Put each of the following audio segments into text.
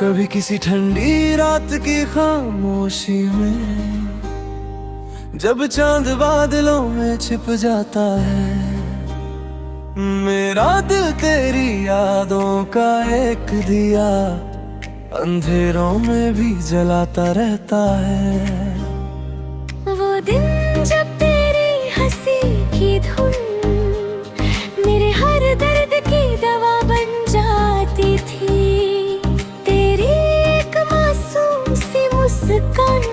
कभी किसी ठंडी रात की खामोशी में जब चांद बादलों में छिप जाता है, मेरा दिल तेरी यादों का एक दिया अंधेरों में भी जलाता रहता है। वो दिन जब तेरी हंसी की धुन मेरे हर दर्द की दवा बन जाती थी। तेरी एक मासूम सी मुस्कान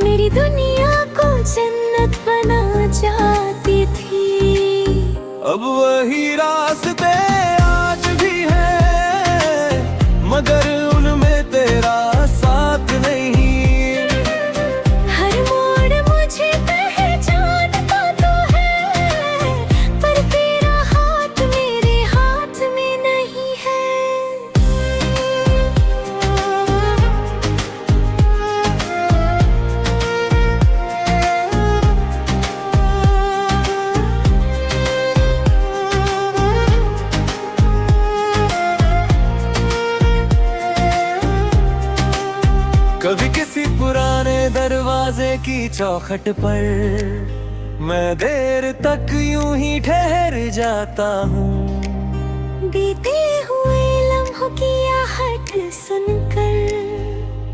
मेरी दुनिया को जन्नत बना जाती थी। अब वही रास्ते आज भी है, मगर उनमें तेरा साथ नहीं। हर मोड़ मुझे पहचानता तो है, पर तेरा हाथ मेरे हाथ में नहीं है। कभी किसी पुराने दरवाजे की चौखट पर मैं देर तक यूं ही ठहर जाता हूँ। बीते हुए लम्हों की आहट सुनकर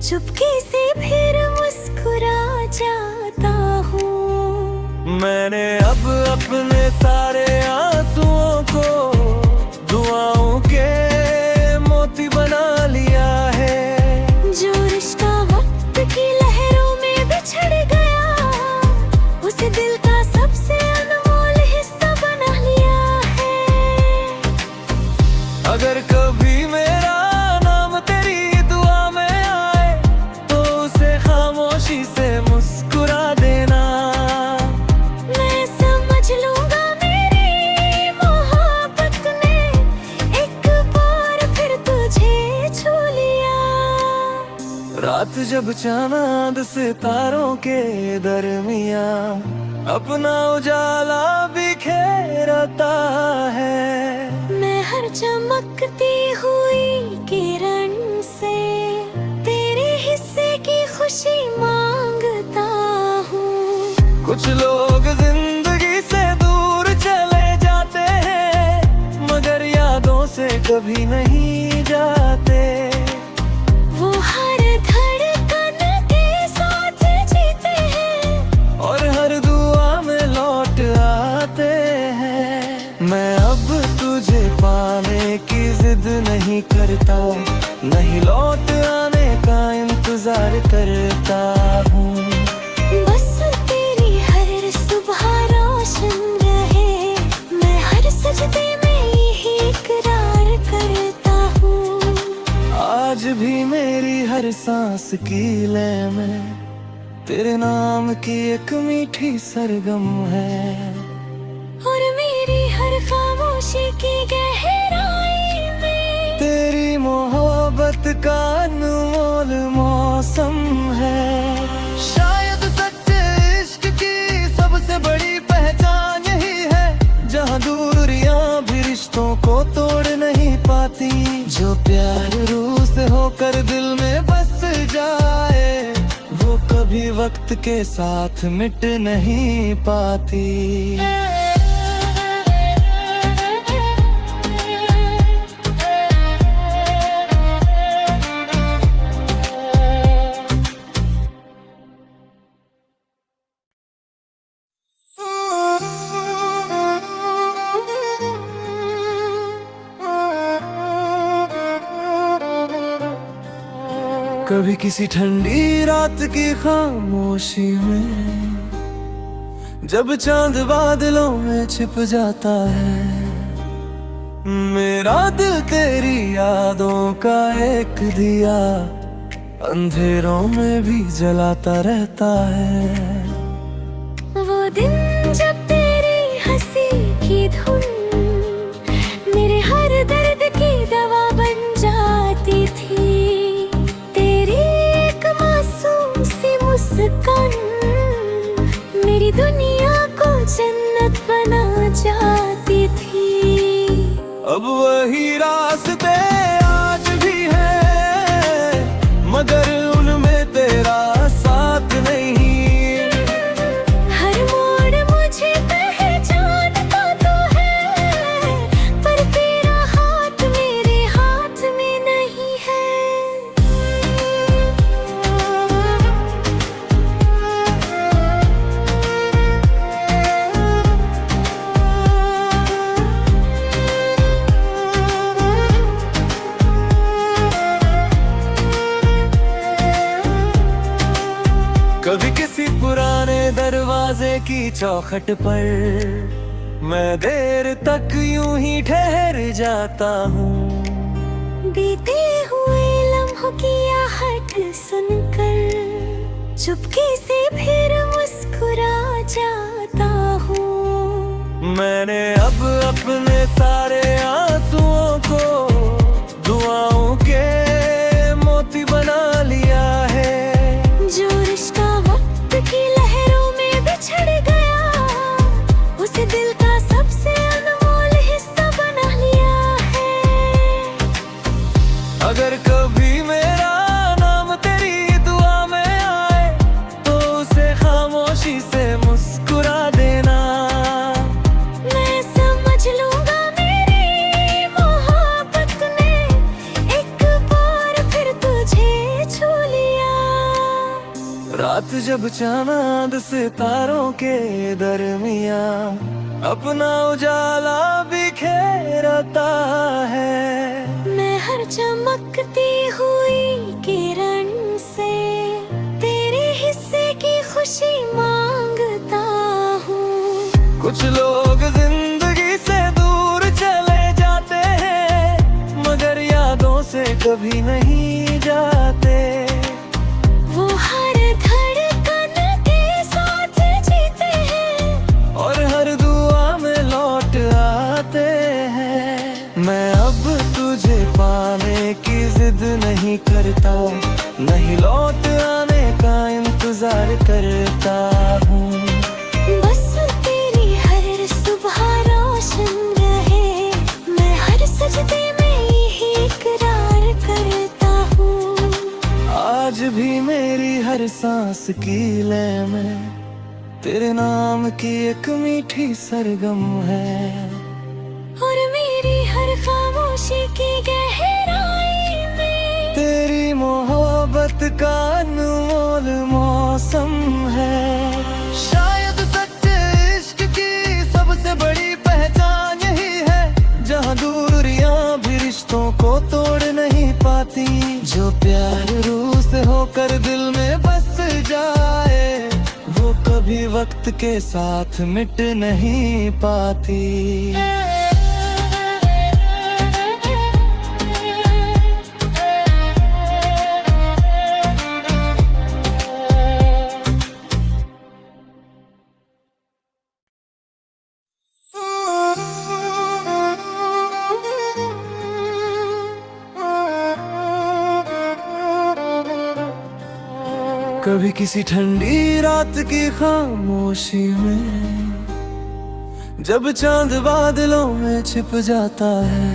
चुपके से फिर मुस्कुरा जाता हूँ। मैंने अब अपने सारे आंसुओं को दुआओं के मोती बना लिया है। जो रिश्ता वक्त की लहरों में बिछड़ गया, उसे दिल का सबसे अनमोल हिस्सा बना लिया है। अगर कभी मेरा नाम तेरी दुआ में आए तो उसे खामोशी से मुस्कुरा देना। मैं समझ लूंगा मेरी मोहब्बत ने एक बार फिर तुझे छू लिया। रात जब चांद सितारों के दरमिया अपना उजाला बिखेरता है, मैं हर चमकती हुई किरण से तेरे हिस्से की खुशी मांगता हूँ। कुछ लोग जिंदगी से दूर चले जाते हैं, मगर यादों से कभी नहीं जाते। वो हर धड़कन के साथ जीते हैं और हर दुआ में लौट आते हैं। मैं अब तुझे पाने की जिद नहीं करता, नहीं लौट आने का इंतजार करता हूँ। बस तेरी हर सुबह रोशन रहे, मैं हर सजदे में यही इकरार करता हूँ। आज भी मेरी हर सांस की लय में तेरे नाम की एक मीठी सरगम है। और मेरी हर खामोशी की गहराई में तेरी मोहब्बत का अनमोल मौसम है। शायद सच्चे इश्क की सबसे बड़ी पहचान यही है, जहाँ दूरियां भी रिश्तों को तोड़ नहीं पाती। जो प्यार रूह से होकर दिल में बस जाए, वो कभी वक्त के साथ मिट नहीं पाती। कभी किसी ठंडी रात की खामोशी में जब चांद बादलों में छिप जाता है, मेरा दिल तेरी यादों का एक दिया अंधेरों में भी जलाता रहता है। वो दिन जब तेरी हंसी की धुन मेरे हर दर्द की दवा बन जाती थी। तेरी एक मासूम सी मुस्कान मेरी दुनिया को जन्नत बना जाती थी। अब वही रास्ते आज भी है, कभी किसी पुराने दरवाजे की चौखट पर मैं देर तक यूं ही ठहर जाता हूँ। बीते हुए लम्हों की आहट सुनकर चुपके से फिर मुस्कुरा जाता हूँ। मैंने अब अपने सारे आंसुओं को दुआओं के मोती बना लिया है। जो रिश्ता वक्त की लहरों में बिछड़ गया, उसे दिल का सबसे अनमोल हिस्सा बना लिया है। अगर कभी मेरा नाम तेरी दुआ में आए तो उसे खामोशी से मुस्कुरा देना। मैं समझ लूंगा मेरी मोहब्बत ने एक बार फिर तुझे छू लिया। रात जब चांद सितारों के दरमिया अपना उजाला बिखेरता है, मैं हर चमकती हुई किरण से तेरे हिस्से की खुशी मांगता हूँ। कुछ लोग जिंदगी से दूर चले जाते हैं मगर यादों से कभी नहीं जाते। वो हर धड़कन के साथ जीते हैं और हर दुआ में लौट आते हैं। मैं अब तुझे पाने की जिद नहीं करता, नहीं लौट आने का इंतजार करता हूँ। बस तेरी हर सुबह रोशन रहे, मैं हर सजदे में यही इकरार करता हूँ। आज भी मेरी हर सांस की लय में तेरे नाम की एक मीठी सरगम है। और मेरी हर खामोशी की गहराई में तेरी मोहब्बत का अनमोल मौसम है। शायद सच्चे इश्क की सबसे बड़ी पहचान यही है, जहाँ दूरियां भी रिश्तों को तोड़ नहीं पाती। जो प्यार रूह से होकर दिल में बस जाए वो कभी वक्त के साथ मिट नहीं पाती। कभी किसी ठंडी रात की खामोशी में जब चांद बादलों में छिप जाता है,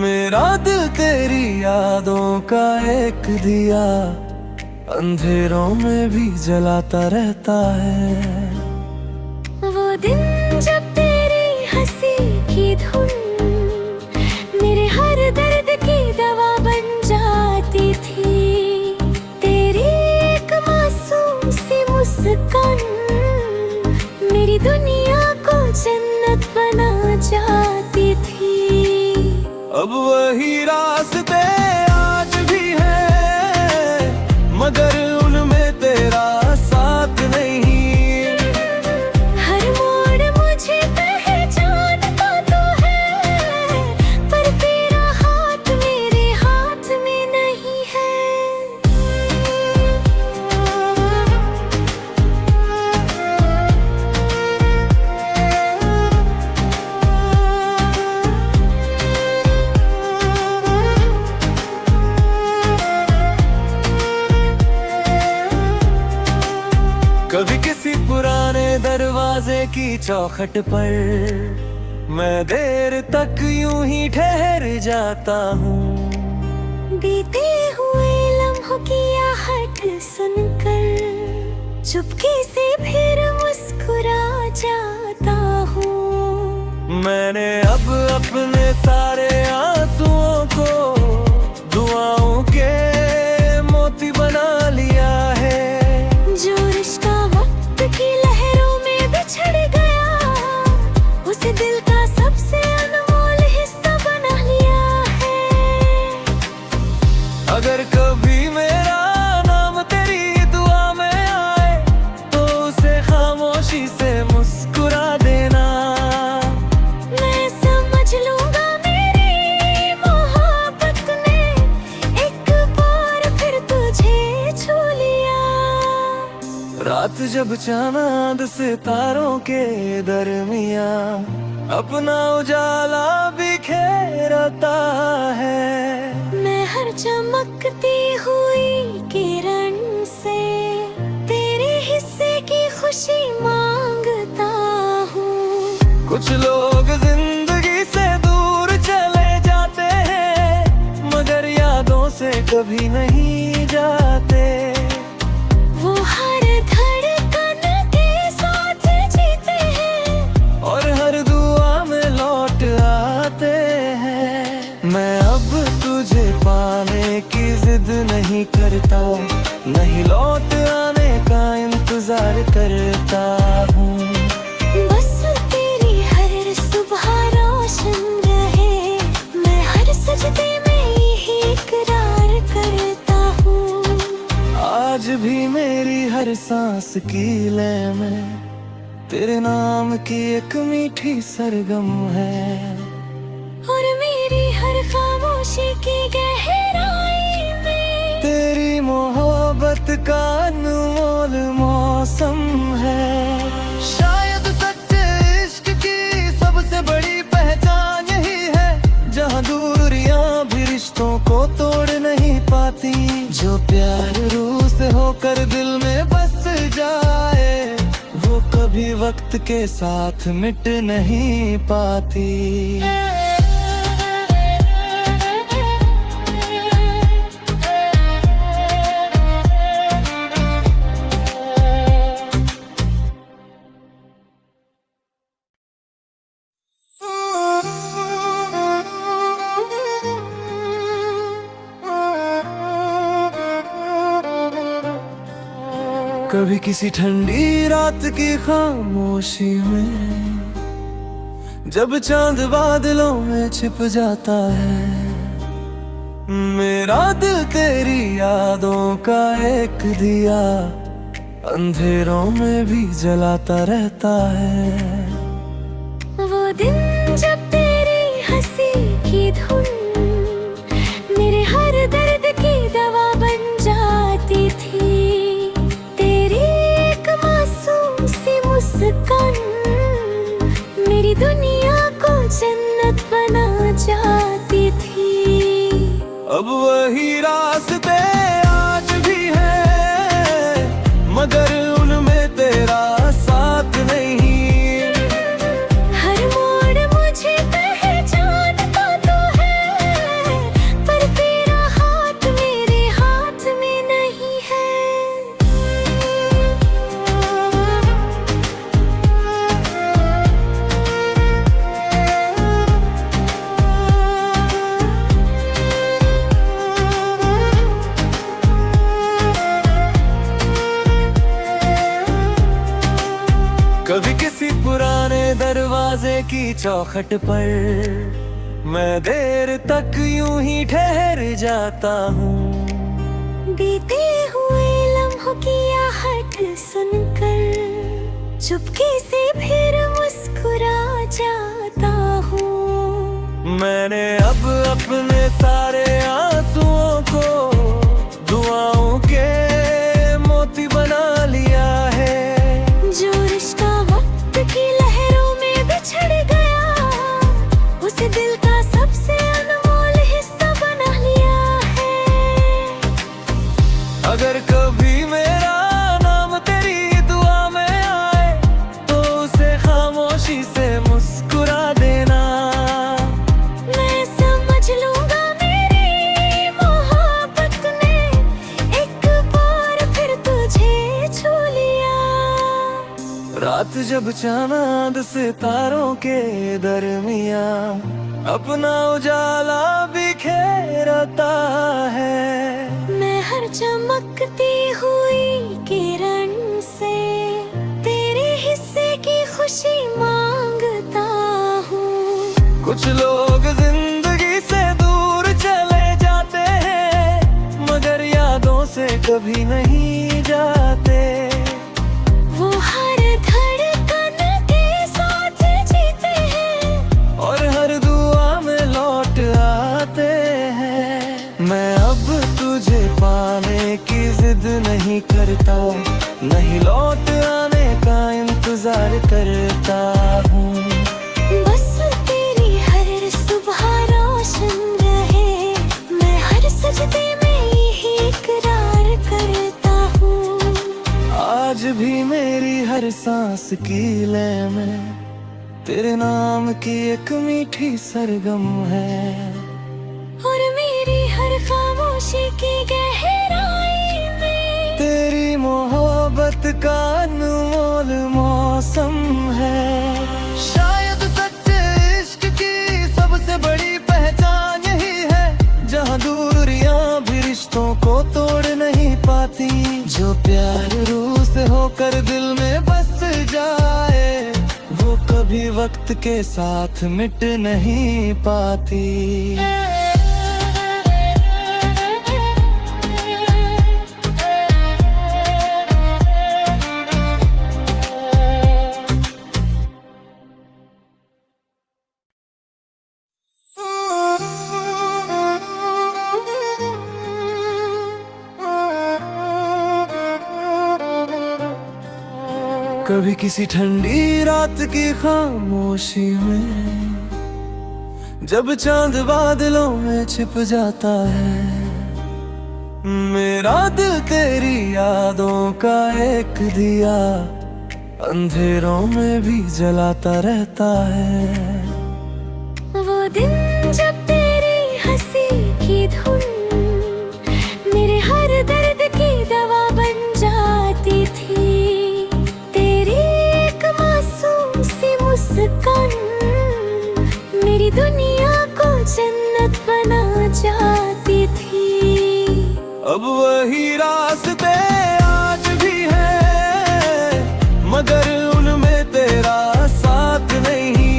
मेरा दिल तेरी यादों का एक दिया अंधेरों में भी जलाता रहता है। वो दिन जब तेरी हंसी की धुन मेरे हर दर्द की दवा बन जाती थी। तेरी एक मासूम सी मुस्कान मेरी दुनिया को जन्नत बना जाती थी। अब वही रास्ते आज भी है मगर उनमें तेरा साथ नहीं। हर मोड़ मुझे पहचानता तो है, पर तेरा हाथ मेरे हाथ में नहीं है। कभी किसी पुराने दरवाजे की चौखट पर मैं देर तक यूं ही ठहर जाता हूँ। बीते हुए लम्हों की आहट सुनकर चुपके से फिर मुस्कुरा जाता हूँ। मैंने अब अपने सारे आंसुओं को दुआओं के मोती बना लिया है। जो रिश्ता वक्त की लहरों में बिछड़ गया, उसे दिल का सबसे अनमोल हिस्सा बना लिया है। अगर कभी मेरा नाम तेरी दुआ रात जब चांद सितारों के दरमिया अपना उजाला बिखेरता है, मैं हर चमकती हुई किरण से तेरे हिस्से की खुशी मांगता हूँ। कुछ लोग जिंदगी से दूर चले जाते हैं मगर यादों से कभी नहीं जाते। वो हर धड़कन के साथ जीते हैं और हर दुआ में लौट आते हैं। मैं अब तुझे पाने की जिद नहीं करता, नहीं लौट आने का इंतजार करता हूँ। बस तेरी हर सुबह रोशन रहे, मैं हर सजदे में यही इकरार करता हूँ। आज भी मेरी हर सांस की लय में तेरे नाम की एक मीठी सरगम है, और मेरी हर खामोशी की गहराई में तेरी मोहब्बत का अनमोल मौसम है। शायद सच्चे इश्क की सबसे बड़ी पहचान यही है, जहाँ दूरियां भी रिश्तों को तोड़ नहीं पाती। जो प्यार रूह से होकर दिल में बस जाए वो कभी वक्त के साथ मिट नहीं पाती। कभी किसी ठंडी रात की खामोशी में जब चांद बादलों में छिप जाता है, मेरा दिल तेरी यादों का एक दिया अंधेरों में भी जलाता रहता है। वो दिन जब तेरी हंसी की धुन मेरे हर दर्द की दवा बन जाती थी, तेरी एक मासूम सी मुस्कान मेरी दुनिया को जन्नत बना जाती थी। अब वही रास्ते आज भी है मगर उनमें तेरा साथ नहीं। हर मोड़ मुझे पहचानता तो है, पर तेरा हाथ मेरे हाथ में नहीं है। कभी किसी पुराने दरवाजे की चौखट पर मैं देर तक यूं ही ठहर जाता हूँ। बीते हुए लम्हों की आहट सुनकर चुपके से फिर मुस्कुरा जाता हूँ। मैंने अब अपने सारे आंसुओं को दुआओं के मोती बना लिया है। जो रिश्ता वक्त की लहरों में बिछड़ गया उसे दिल का सबसे अनमोल हिस्सा बना लिया है। अगर कभी मेरा नाम तेरी दुआ में आए तो उसे खामोशी से मुस्कुरा देना। मैं समझ लूंगा मेरी मोहब्बत ने एक बार फिर तुझे छू लिया। रात जब चांद सितारों के दरमिया अपना उजाला बिखेरता है, मैं हर चमकती हुई किरण से तेरे हिस्से की खुशी मांगता हूँ। कुछ लोग जिंदगी से दूर चले जाते हैं मगर यादों से कभी नहीं जाते। वो हर धड़कन के साथ जीते हैं और हर दुआ में लौट आते हैं। मैं अब तुझे पाने की जिद नहीं करता, नहीं लौट आने का इंतजार करता हूँ। बस तेरी हर सुबह रोशन रहे, मैं हर सजदे में यही इकरार करता हूँ। आज भी मेरी हर सांस की लय में तेरे नाम की एक मीठी सरगम है। और मेरी हर खामोशी की गहराई में तेरी मोहब्बत का अनमोल मौसम है। शायद सच्चे इश्क की सबसे बड़ी पहचान यही है, जहाँ दूरियां भी रिश्तों को तोड़ नहीं पाती। जो प्यार रूह से होकर दिल में बस जाए, वो कभी वक्त के साथ मिट नहीं पाती। कभी किसी ठंडी रात की खामोशी में, जब चांद बादलों में छिप जाता है, मेरा दिल तेरी यादों का एक दिया अंधेरों में भी जलाता रहता है। वो दिन जब तेरी हंसी की धुन मेरे हर दर्द की दवा बन जाती थी। मुस्कान मेरी दुनिया को जन्नत बना जाती थी। अब वही रास्ते आज भी है, मगर उनमें तेरा साथ नहीं।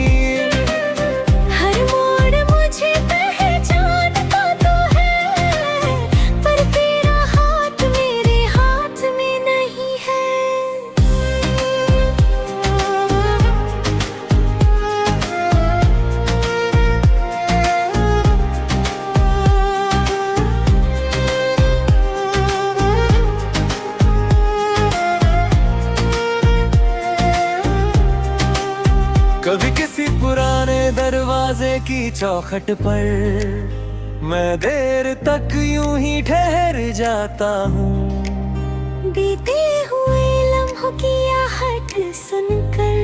हर मोड़ मुझे पहचानता तो है, पर तेरा हाथ मेरे हाथ में नहीं है। कभी किसी पुराने दरवाजे की चौखट पर मैं देर तक यूं ही ठहर जाता हूँ। बीते हुए लम्हों की आहट सुनकर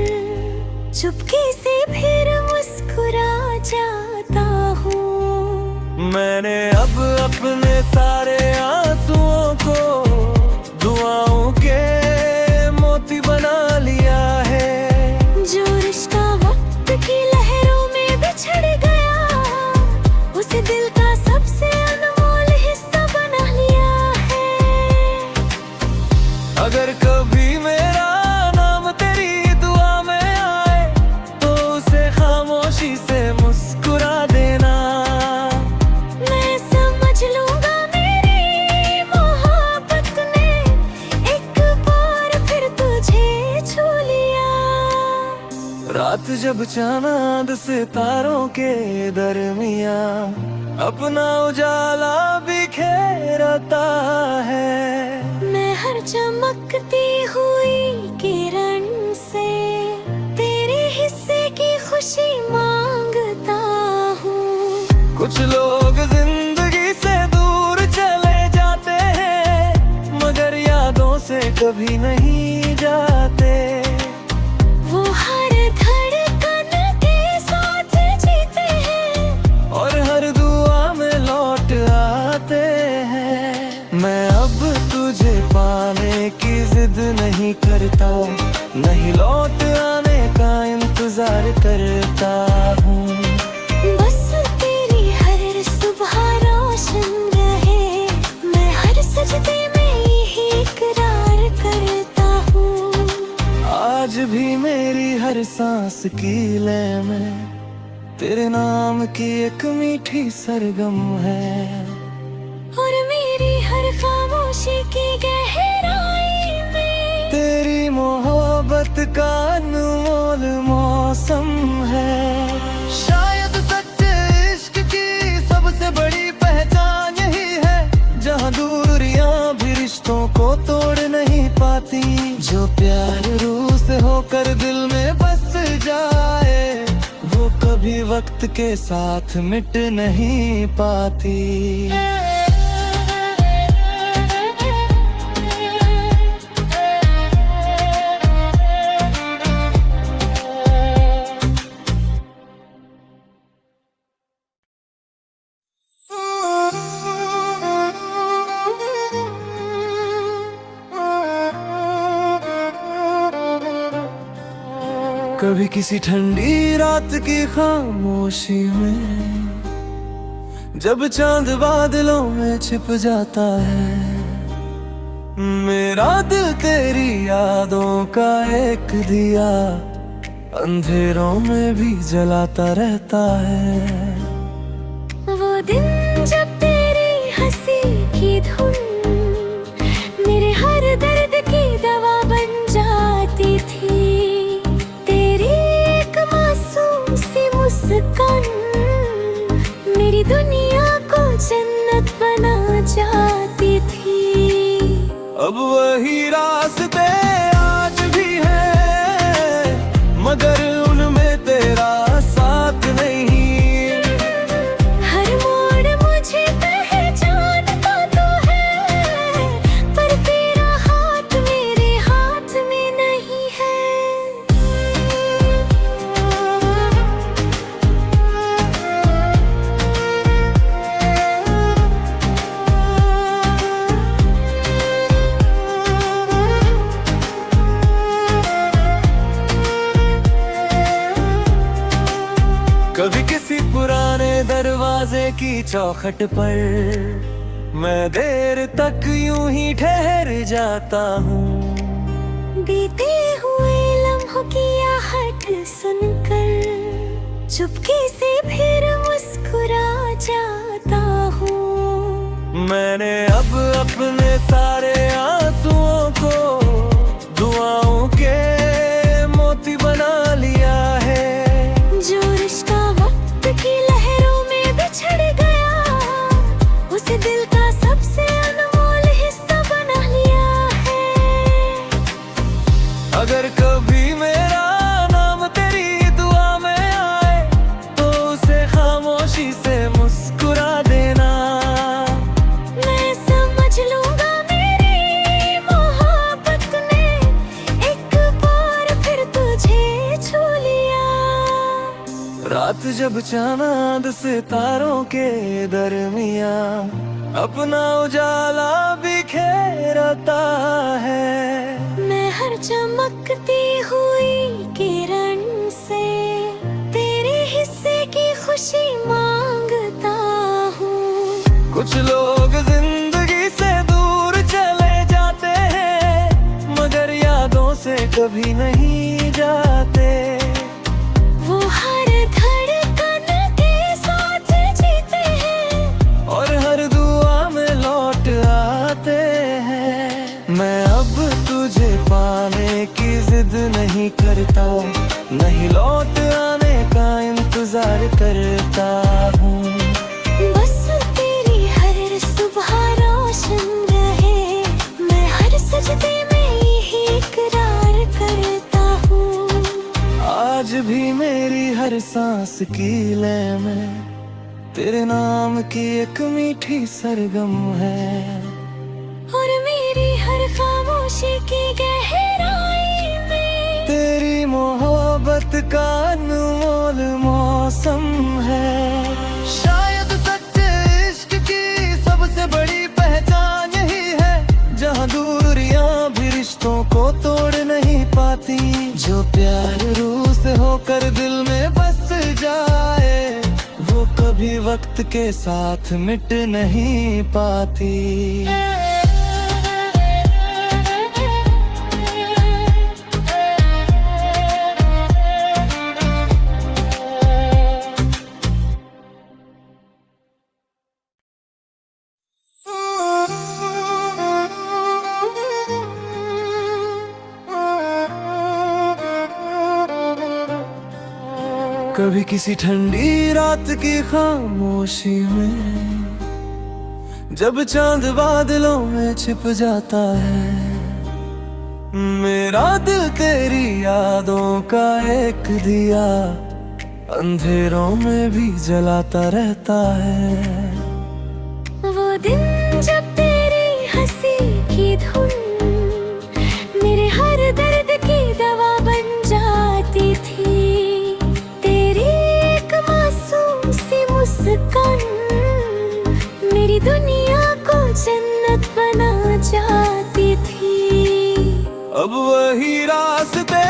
चुपके से फिर मुस्कुरा जाता हूँ। मैंने अब अपने सारे आंसुओं को दुआओं के मोती बना लिया है। जो रिश्ता वक्त की लहरों में बिछड़ गया, उसे दिल का सबसे अनमोल हिस्सा बना लिया है। अगर कभी मेरा नाम तेरी दुआ में आए, तो उसे खामोशी से मुस्कुरा देना। मैं समझ लूंगा मेरी मोहब्बत ने एक बार फिर तुझे छू लिया। रात जब चांद सितारों के दरमिया अपना उजाला बिखेरता है, मैं हर चमकती हुई किरण से तेरे हिस्से की खुशी मांगता हूँ। कुछ लोग जिंदगी से दूर चले जाते हैं, मगर यादों से कभी नहीं जाते। वो हर धड़कन के साथ जीते हैं और हर दुआ में लौट आते हैं। मैं अब तुझे पाने की जिद नहीं करता, नहीं लौट आने का इंतजार करता हूँ। बस तेरी हर सुबह रोशन रहे, मैं हर सजदे में यही इकरार करता हूँ। आज भी मेरी हर सांस की लय में तेरे नाम की एक मीठी सरगम है। और मेरी हर खामोशी की गहराई में तेरी मोहब्बत का अनमोल मौसम है। शायद सच्चे इश्क की सबसे बड़ी पहचान यही है, जहाँ दूरियां भी रिश्तों को तोड़ नहीं पाती। वक्त के साथ मिट नहीं पाती। कभी किसी ठंडी रात की खामोशी में, जब चांद बादलों में छिप जाता है, मेरा दिल तेरी यादों का एक दिया अंधेरों में भी जलाता रहता है। वो दिन जब तेरी हंसी की धुन मेरे हर दर्द की दवा बन जाती थी। मुस्कान मेरी दुनिया को जन्नत बना जाती थी। अब वही रास्ते आज भी है, मगर उनमें तेरा साथ नहीं। हर मोड़ मुझे पहचानता तो है, पर तेरा हाथ मेरे हाथ में नहीं है। कभी किसी पुराने दरवाजे की चौखट पर मैं देर तक यूं ही ठहर जाता हूँ। बीते हुए लम्हों की आहट सुनकर चुपके से फिर मुस्कुरा जाता हूँ। मैंने अब अपने सारे आंसुओं को दुआओं के मोती बना लिया है। जो रिश्ता वक्त की लहरों में बिछड़ गया, उसे दिल का सबसे अनमोल हिस्सा बना लिया है। अगर कभी मेरा नाम तेरी दुआ में आए, तो उसे खामोशी से मुस्कुरा देना। मैं समझ लूंगा मेरी मोहब्बत ने एक बार फिर तुझे छू लिया। रात जब चांद सितारों के दरमिया अपना उजाला बिखेरता है, मैं हर चमकती हुई किरण से तेरे हिस्से की खुशी मांगता हूँ। कुछ लोग जिंदगी से दूर चले जाते हैं, मगर यादों से कभी नहीं जाते। वो हर धड़कन के साथ जीते हैं और हर दुआ में लौट आते हैं। मैं अब तुझे पाने की जिद नहीं करता, नहीं लौट आने का इंतजार करता हूँ। बस तेरी हर सुबह रोशन रहे, मैं हर सजदे में यही इकरार करता हूँ। आज भी मेरी हर सांस की लय में तेरे नाम की एक मीठी सरगम है। और मेरी हर खामोशी की गहराई में तेरी मोहब्बत का अनमोल मौसम है। शायद सच्चे इश्क की सबसे बड़ी पहचान यही है, जहाँ दूरियां भी रिश्तों को तोड़ नहीं पाती। जो प्यार रूह से होकर दिल में बस जाए, वो कभी वक्त के साथ मिट नहीं पाती। कभी किसी ठंडी रात की खामोशी में, जब चांद बादलों में छिप जाता है, मेरा दिल तेरी यादों का एक दिया अंधेरों में भी जलाता रहता है। वो दिन जब तेरी हंसी की धुन मेरे हर दर्द की दवा बन जाती थी। तेरी एक मासूम सी मुस्कान मेरी दुनिया को जन्नत बना जाती थी। अब वही रास्ते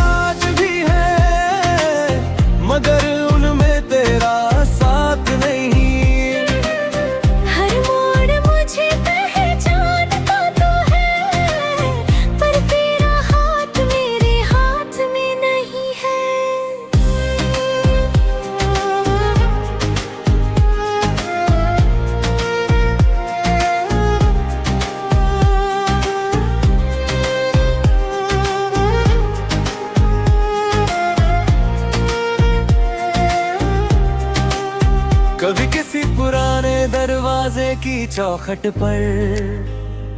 आज भी है, मगर उनमें तेरा साथ नहीं। हर मोड़ मुझे पहचानता तो है, पर तेरा हाथ मेरे हाथ में नहीं है। कभी किसी पुराने दरवाजे की चौखट पर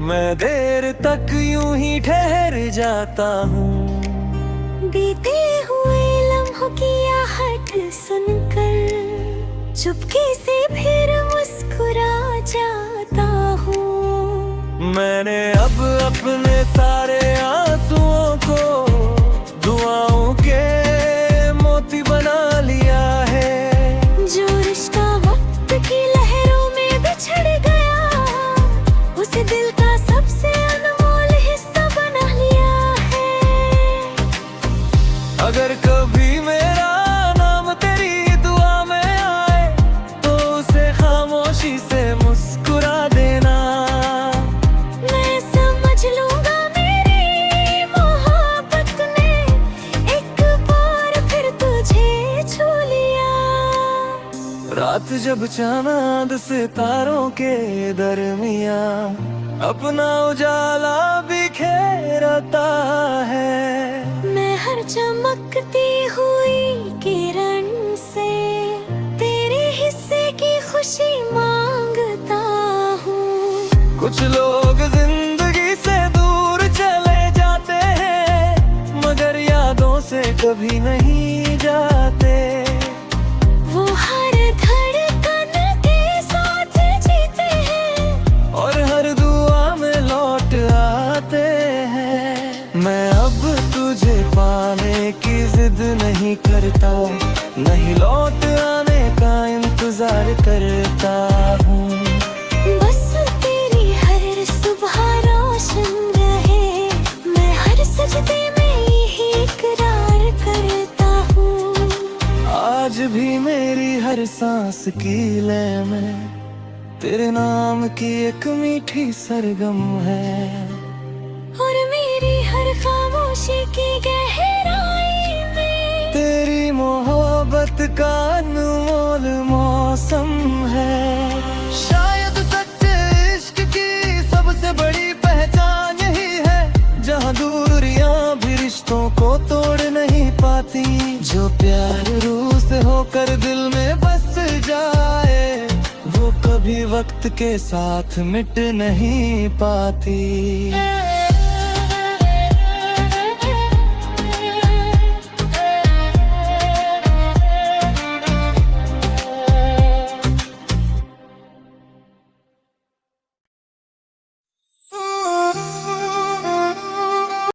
मैं देर तक यूं ही ठहर जाता हूँ। बीते हुए लम्हों की आहट सुनकर चुपके से फिर मुस्कुरा जाता हूँ। मैंने अब अपने सारे आंसुओं को दुआओं के मोती बना लिया है। जो रिश्ता वक्त की लहरों में बिछड़ गया, उसे दिल का सबसे अनमोल हिस्सा बना लिया है। अगर कभी मेरा नाम तेरी दुआ में आए, तो उसे खामोशी से मुस्कुरा देना। मैं समझ लूंगा मेरी मोहब्बत ने एक बार फिर तुझे छू लिया। रात जब चांद सितारों के दरमिया अपना उजाला बिखेरता है। मैं हर चमकती हुई किरण से तेरे हिस्से की खुशी मांगता हूँ। कुछ लोग जिंदगी से दूर चले जाते हैं, मगर यादों से कभी नहीं जाते। वो हर धड़कन के साथ जीते हैं और हर दुआ में लौट आते हैं। मैं अब तुझे पाने की जिद नहीं करता, नहीं लौट आने का इंतजार करता हूँ। बस तेरी हर सुबह रोशन रहे, मैं हर सजदे में यही इकरार करता हूँ। आज भी मेरी हर सांस की लय में तेरे नाम की एक मीठी सरगम है। और मेरी हर खामोशी की गहराई में तेरी मोहब्बत का अनमोल मौसम है। शायद सच्चे इश्क की सबसे बड़ी पहचान यही है, जहाँ दूरियां भी रिश्तों को तोड़ नहीं पाती। जो प्यार रूह से होकर दिल में बस जाए, वो कभी वक्त के साथ मिट नहीं पाती।